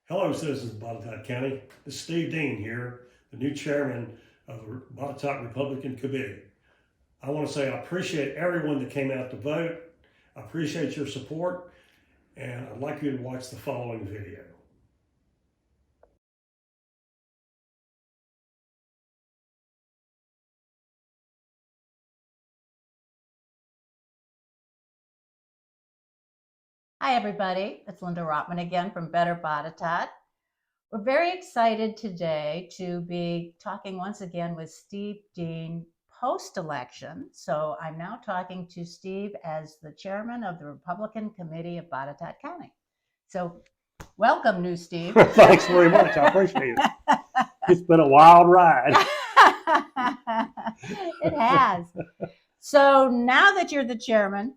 Hello, citizens of Botetourt County. This is Steve Dean here, the new chairman of the Botetourt Republican Committee. I want to say I appreciate everyone that came out to vote. I appreciate your support, and I'd like you to watch the following video. Hi, everybody. It's Linda Rotman again from Better Botetourt. We're very excited today to be talking once again with Steve Dean post-election. So I'm now talking to Steve as the chairman of the Republican Committee of Botetourt County. So welcome, new Steve. Thanks very much. I appreciate it. It's been a wild ride. It has. So now that you're the chairman,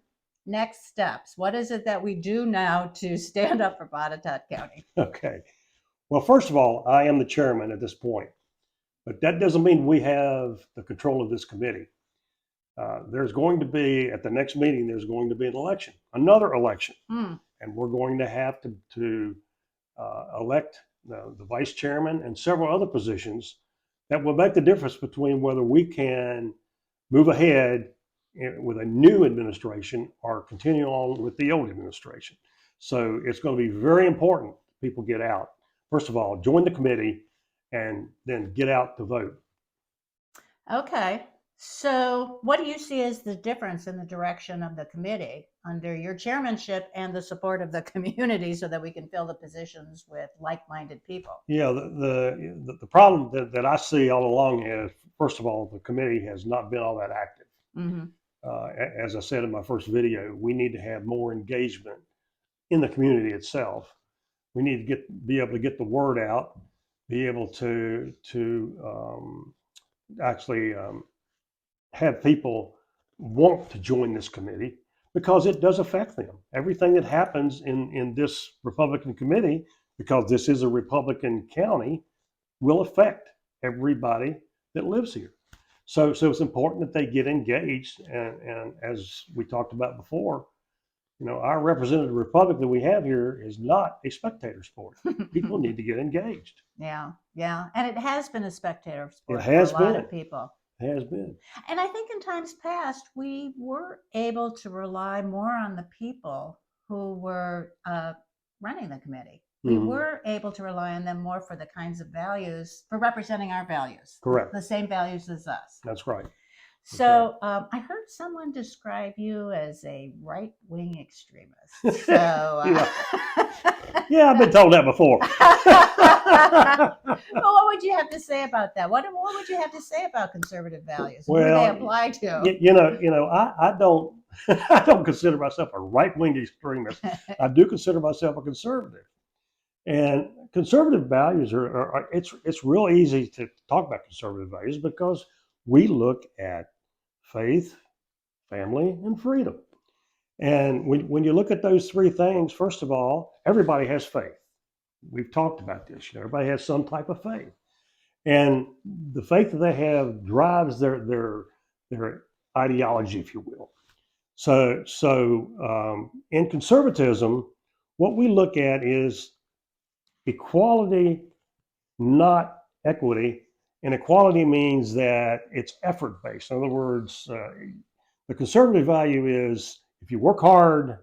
next steps. What is it that we do now to stand up for Botetourt County? Okay. Well, first of all, I am the chairman at this point, but that doesn't mean we have the control of this committee. There's going to be, at the next meeting, there's going to be an election, another election. And we're going to have to elect the vice chairman and several other positions that will make the difference between whether we can move ahead with a new administration or continue on with the old administration. So it's going to be very important people get out. First of all, join the committee and then get out to vote. Okay. So what do you see as the difference in the direction of the committee under your chairmanship and the support of the community so that we can fill the positions with like-minded people? Yeah, the problem that I see all along is, first of all, the committee has not been all that active. Mm-hmm. As I said in my first video, we need to have more engagement in the community itself. We need to be able to get the word out, be able to actually have people want to join this committee because it does affect them. Everything that happens in this Republican committee, because this is a Republican county, will affect everybody that lives here. So it's important that they get engaged. And as we talked about before, our representative republic that we have here is not a spectator sport. People need to get engaged. Yeah, yeah. And it has been a spectator sport It has for a lot been. of people. It has been. And I think in times past, we were able to rely more on the people who were running the committee. We were able to rely on them more for the kinds of values, for representing our values. Correct. The same values as us. That's right. So I heard someone describe you as a right-wing extremist. So yeah, I've been told that before. Well, what would you have to say about that? What would you have to say about conservative values? Well, who do they apply to? I don't I don't consider myself a right-wing extremist. I do consider myself a conservative. And conservative values it's real easy to talk about conservative values because we look at faith, family, and freedom. And when you look at those three things, first of all, everybody has faith. We've talked about this. Everybody has some type of faith. And the faith that they have drives their ideology, if you will. So in conservatism, what we look at is equality, not equity. And equality means that it's effort based. In other words, the conservative value is if you work hard,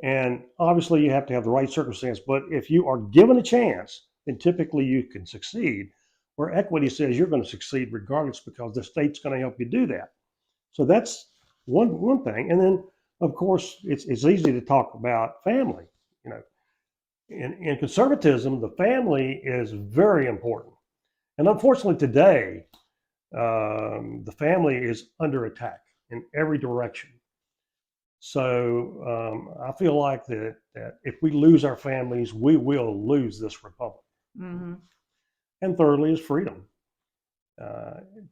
and obviously you have to have the right circumstance, but if you are given a chance, then typically you can succeed. Where equity says you're going to succeed regardless because the state's going to help you do that. So that's one thing. And then, of course, it's easy to talk about family. In conservatism, the family is very important. And unfortunately, today, the family is under attack in every direction. So I feel like that if we lose our families, we will lose this republic. Mm-hmm. And thirdly is freedom.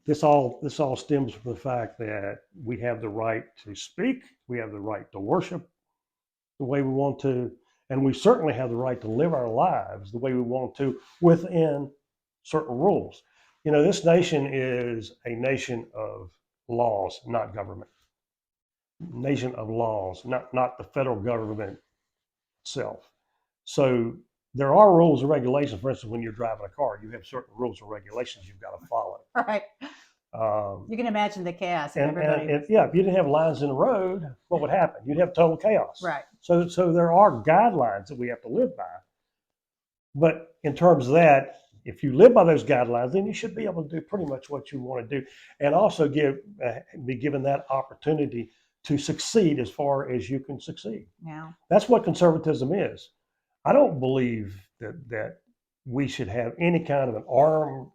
This all stems from the fact that we have the right to speak, we have the right to worship the way we want to, and we certainly have the right to live our lives the way we want to within certain rules. This nation is a nation of laws, not government. Nation of laws, not the federal government itself. So there are rules and regulations. For instance, when you're driving a car, you have certain rules and regulations you've got to follow. Right. Um, You can imagine the chaos and and, everybody. and yeah, if you didn't have lines in the road, what would happen? You'd have total chaos. Right. So there are guidelines that we have to live by. But in terms of that, if you live by those guidelines, then you should be able to do pretty much what you want to do, and also be given that opportunity to succeed as far as you can succeed. Yeah. That's what conservatism is. I don't believe that we should have any kind of an armed,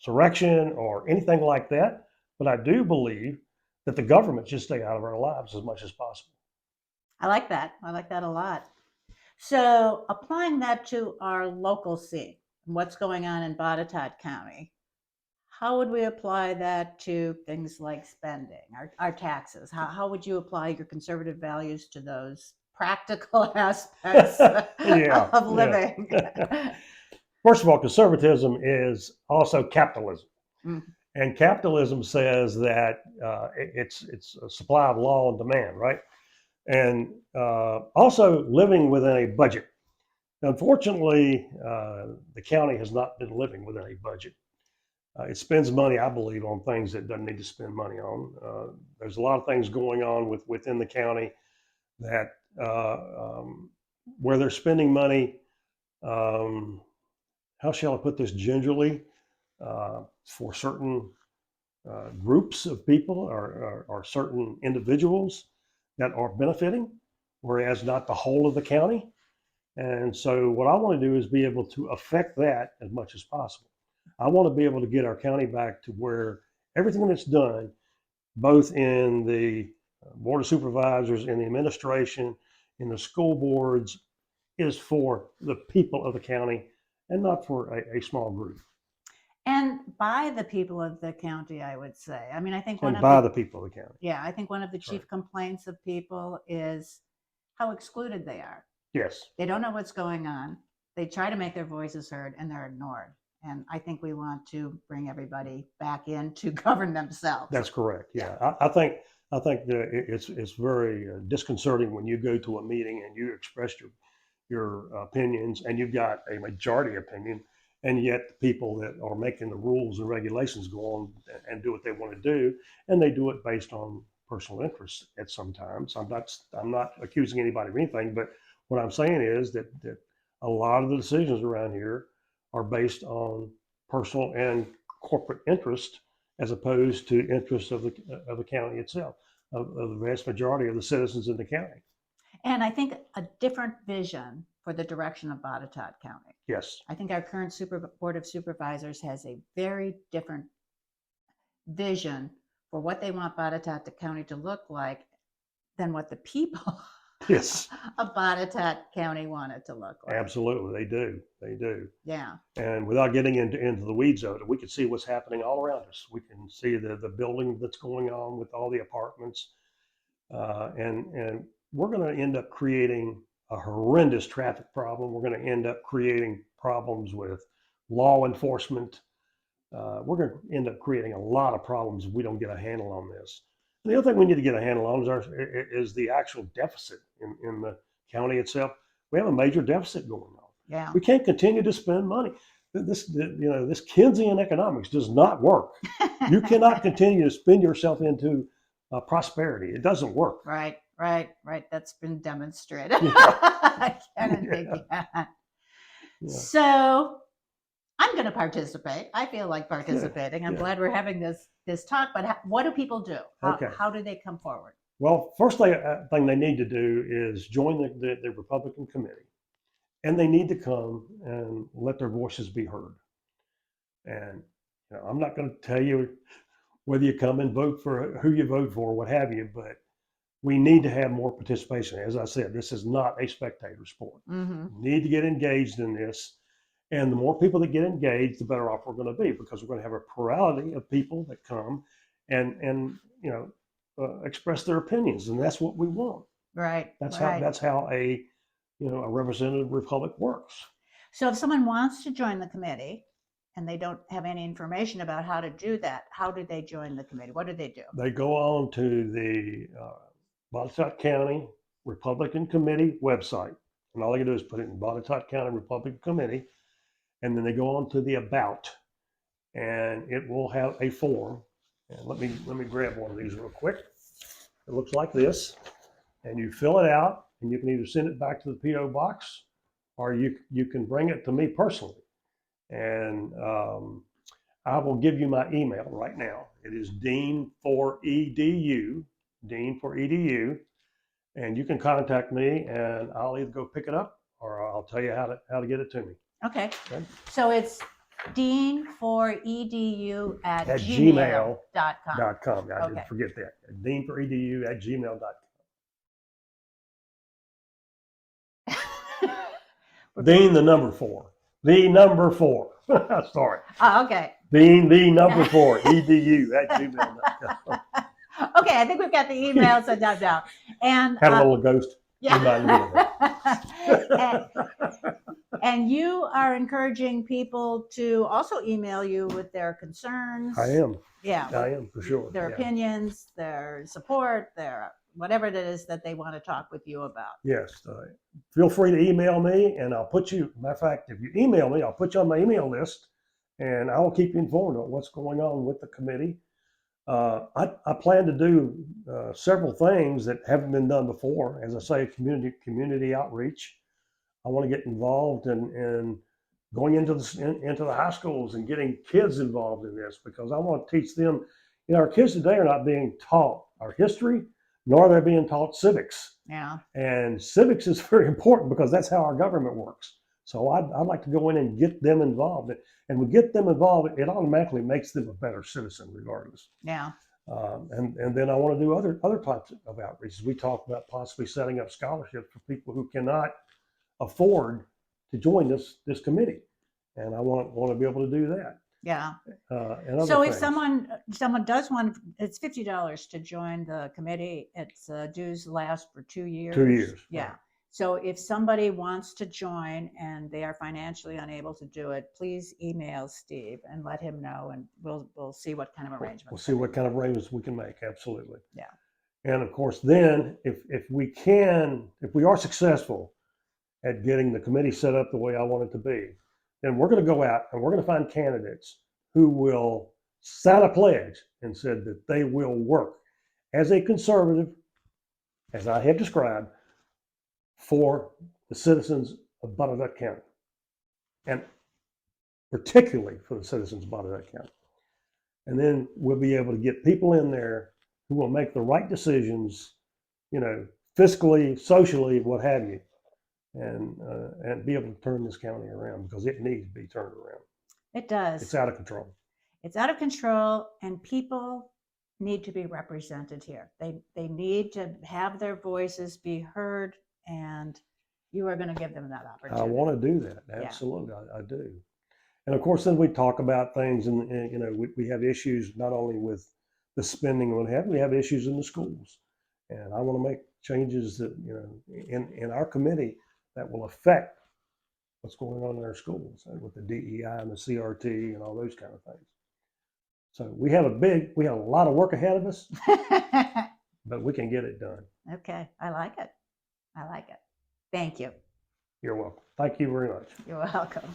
surrection or anything like that. But I do believe that the government should stay out of our lives as much as possible. I like that. I like that a lot. So applying that to our local scene, what's going on in Botetourt County, how would we apply that to things like spending, our taxes? How would you apply your conservative values to those practical aspects Yeah, of living? First of all, conservatism is also capitalism. Mm. And capitalism says that it's a supply of law and demand, right? And also living within a budget. Unfortunately, the county has not been living within a budget. It spends money, I believe, on things that it doesn't need to spend money on. There's a lot of things going on within the county that where they're spending money. How shall I put this gingerly? For certain groups of people or certain individuals that are benefiting, whereas not the whole of the county. And so what I want to do is be able to affect that as much as possible. I want to be able to get our county back to where everything that's done, both in the board of supervisors, in the administration, in the school boards, is for the people of the county and not for a small group. And by the people of the county, I would say. I mean, I think the people of the county. Yeah, I think one of the chief complaints of people is how excluded they are. Yes. They don't know what's going on. They try to make their voices heard and they're ignored. And I think we want to bring everybody back in to govern themselves. That's correct. Yeah, I think that it's very disconcerting when you go to a meeting and you express your opinions and you've got a majority opinion, and yet the people that are making the rules and regulations go on and do what they want to do, and they do it based on personal interests at some times. I'm not accusing anybody of anything, but what I'm saying is that a lot of the decisions around here are based on personal and corporate interest as opposed to interests of the county itself, of the vast majority of the citizens in the county. And I think a different vision for the direction of Botetourt County. Yes. I think our current board of supervisors has a very different vision for what they want Botetourt County to look like than what the people yes. of Botetourt County want it to look like. Absolutely, they do. They do. Yeah. And without getting into the weeds of it, we can see what's happening all around us. We can see the building that's going on with all the apartments, and we're going to end up creating a horrendous traffic problem. We're going to end up creating problems with law enforcement. We're going to end up creating a lot of problems if we don't get a handle on this. And the other thing we need to get a handle on is the actual deficit in the county itself. We have a major deficit going on. Yeah. We can't continue to spend money. This Keynesian economics does not work. You cannot continue to spend yourself into prosperity. It doesn't work. Right. That's been demonstrated. Yeah. I can't think that. Yeah. So I'm going to participate. I feel like participating. I'm Yeah. glad we're having this talk. But what do people do? How do they come forward? Well, first thing they need to do is join the Republican committee, and they need to come and let their voices be heard. And I'm not going to tell you whether you come and vote for who you vote for, what have you, but we need to have more participation. As I said, this is not a spectator sport. Mm-hmm. We need to get engaged in this. And the more people that get engaged, the better off we're going to be, because we're going to have a plurality of people that come and express their opinions, and that's what we want. Right. That's how a representative republic works. So if someone wants to join the committee and they don't have any information about how to do that, how do they join the committee? What do they do? They go on to the Botetourt County Republican Committee website, And all they can do is put it in Botetourt County Republican Committee. And then they go on to the About. And it will have a form. And let me grab one of these real quick. It looks like this. And you fill it out, and you can either send it back to the P.O. box, or you can bring it to me personally. And I will give you my email right now. It is dean4edu, and you can contact me, and I'll either go pick it up or I'll tell you how to get it to me. Okay. Okay. So it's dean4edu at gmail.com. gmail.com. I didn't forget that. Dean4edu at gmail.com. Dean the number 4. The number 4. Sorry. Oh, okay. Dean the number 4 edu at gmail.com. Okay, I think we've got the email sent out now. And Had a little ghost. Remind me of and, and you are encouraging people to also email you with their concerns. I am. Yeah. I am for sure. Their opinions, their support, their whatever it is that they want to talk with you about. Yes. Feel free to email me, and I'll put you. Matter of fact, if you email me, I'll put you on my email list, and I'll keep you informed on what's going on with the committee. I plan to do several things that haven't been done before. As I say, community outreach. I want to get involved in going into the high schools and getting kids involved in this, because I want to teach them. You know, our kids today are not being taught our history, nor they're being taught civics. Yeah. And civics is very important because that's how our government works. So I'd like to go in and get them involved. And we get them involved, it automatically makes them a better citizen regardless. Yeah. And then I want to do other types of outreaches. We talk about possibly setting up scholarships for people who cannot afford to join this committee. And I want to be able to do that. Yeah. And So if things. someone does want, it's $50 to join the committee. It's dues last for 2 years. 2 years. Yeah. Right. So if somebody wants to join and they are financially unable to do it, please email Steve and let him know, and we'll see what kind of arrangements. We'll see what kind of arrangements we can make. Absolutely. Yeah. And of course, then if we are successful at getting the committee set up the way I want it to be, then we're going to go out and we're going to find candidates who will sign a pledge and said that they will work as a conservative, as I have described, for the citizens of Botetourt County, and particularly for the citizens of Botetourt County. And then we'll be able to get people in there who will make the right decisions, you know, fiscally, socially, what have you, and be able to turn this county around, because it needs to be turned around. It does. It's out of control. It's out of control, and people need to be represented here. They need to have their voices be heard, and you are going to give them that opportunity. I want to do that. Absolutely. Yeah. I do. And of course, then we talk about things, and you know, we have issues not only with the spending we have issues in the schools. And I want to make changes that, you know, in our committee that will affect what's going on in our schools, with the DEI and the CRT and all those kind of things. So we have a lot of work ahead of us, but we can get it done. Okay. I like it. Thank you. You're welcome. Thank you very much. You're welcome.